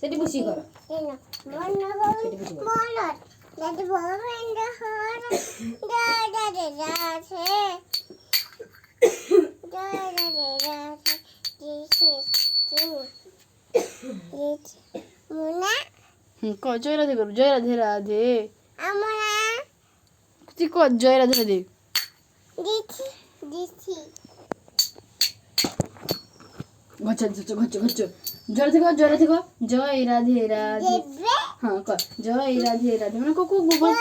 সেটি বুঝি করো জয় রাধে করো, জয় রাধে রাধে। তুই কর জয় রাধে রাধে। ঘচ্ছ ঘচ্ছ ঘচ্ছ ঘচ্ছ। জয় থেকে জয় রাধে কর, জয় রাধে রাধে। হ্যাঁ কর জয় রাধে রাধে, মানে কোকো বল।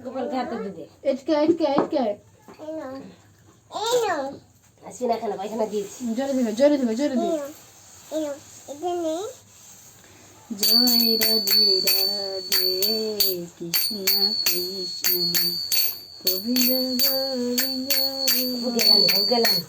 গোপাল ঘাটে দিদে এটকে এটকে এটকে আসবি না, খানা পায়খানা দিয়েছি। জয় রাধে জয় রাধে জয় রাধে। জয় রাধে রাধে কৃষ্ণ কৃষ্ণ গোবিন্দ গোবিন্দ। গেলাম গেলাম